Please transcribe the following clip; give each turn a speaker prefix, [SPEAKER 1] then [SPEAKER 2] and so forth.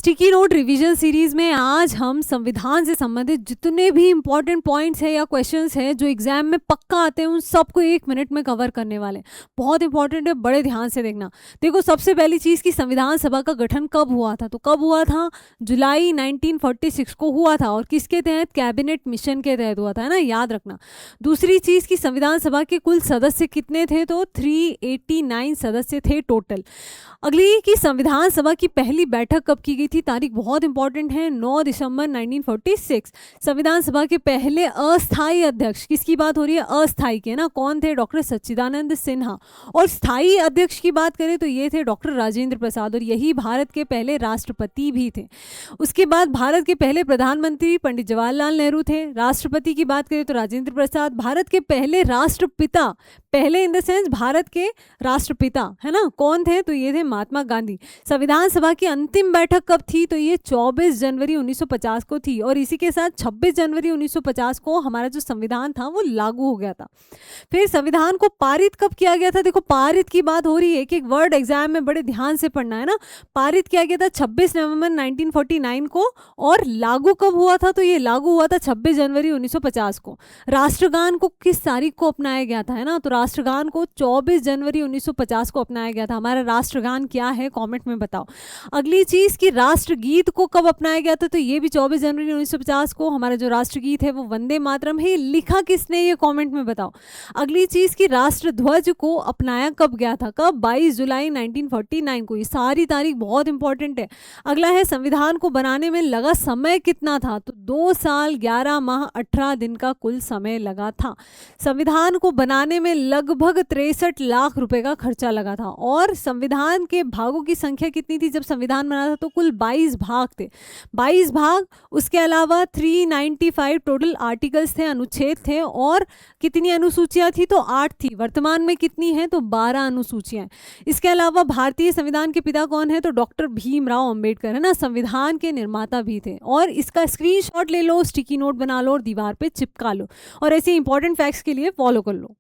[SPEAKER 1] Sticky note revision series में आज हम संविधान से संबंधित जितने भी इंपॉर्टेंट पॉइंट्स हैं या क्वेश्चंस हैं जो एग्जाम में पक्का आते हैं उन सबको 1 मिनट में कवर करने वाले हैं। बहुत इंपॉर्टेंट है, बड़े ध्यान से देखना। देखो, सबसे पहली चीज़ कि संविधान सभा का गठन कब हुआ था, तो कब हुआ था? जुलाई 1946 को हुआ था और किसके तहत? कैबिनेट मिशन के तहत हुआ था, है ना, याद रखना। दूसरी चीज़ कि संविधान सभा के कुल सदस्य कितने थे, तो 389 सदस्य थे टोटल। अगली कि संविधान सभा की पहली बैठक कब की गई थी, तारीख बहुत इंपॉर्टेंट है, 9 दिसंबर 1946। संविधान सभा के पहले अस्थायी अध्यक्ष, किसकी बात हो रही है? अस्थायी के ना, कौन थे? डॉक्टर सच्चिदानंद सिन्हा। और स्थायी अध्यक्ष की बात करें तो ये थे डॉक्टर राजेंद्र प्रसाद, और यही भारत के पहले राष्ट्रपति भी थे। उसके बाद भारत के पहले प्रधानमंत्री पंडित जवाहरलाल नेहरू थे। राष्ट्रपति की बात करें तो राजेंद्र प्रसाद। भारत के पहले राष्ट्रपिता, पहले इन द सेंस भारत के राष्ट्रपिता, है ना, कौन थे? तो ये थे महात्मा गांधी। संविधान सभा की अंतिम बैठक कब थी, तो ये 24 जनवरी 1950 को थी, और इसी के साथ 26 जनवरी 1950 को हमारा जो संविधान था वो लागू हो गया था। फिर संविधान को पारित कब किया गया था? देखो, पारित की बात हो रही है, एक एक वर्ड एग्जाम में बड़े ध्यान से पढ़ना है ना। पारित किया गया था 26 नवंबर 1949 को, और लागू कब हुआ था? तो ये लागू हुआ था 26 जनवरी 1950 को। राष्ट्रगान को किस तारीख को अपनाया गया था, है ना, तो राष्ट्रगान को 24 जनवरी 1950 को अपनाया गया था। हमारा राष्ट्रगान क्या है, कमेंट में बताओ। अगली चीज कि राष्ट्रगीत को कब अपनाया गया था, तो ये भी 24 जनवरी 1950 को। हमारा जो राष्ट्रगीत है वो वंदे मातरम है। लिखा किसने, ये कमेंट में बताओ। अगली चीज कि राष्ट्रध्वज को अपनाया कब गया था, कब? 22 जुलाई 1949 को। ये सारी तारीख बहुत इंपॉर्टेंट है। अगला है संविधान को बनाने में लगा समय कितना था, तो 2 साल 11 माह 18 दिन का कुल समय लगा था। संविधान को बनाने में लगभग 63 लाख रुपए का खर्चा लगा था। और संविधान के भागों की संख्या कितनी थी जब संविधान बना था, तो कुल 22 भाग थे, 22 भाग। उसके अलावा 395 टोटल आर्टिकल्स थे, अनुच्छेद थे। और कितनी अनुसूचियां थी, तो 8 थी। वर्तमान में कितनी है, तो 12 अनुसूचियां। इसके अलावा भारतीय संविधान के पिता कौन है, तो डॉक्टर भीमराव अंबेडकर, है ना, संविधान के निर्माता भी थे। और इसका स्क्रीनशॉट ले लो, स्टिकी नोट बना लो और दीवार पे चिपका लो, और ऐसे इंपॉर्टेंट फैक्ट्स के लिए फॉलो कर लो।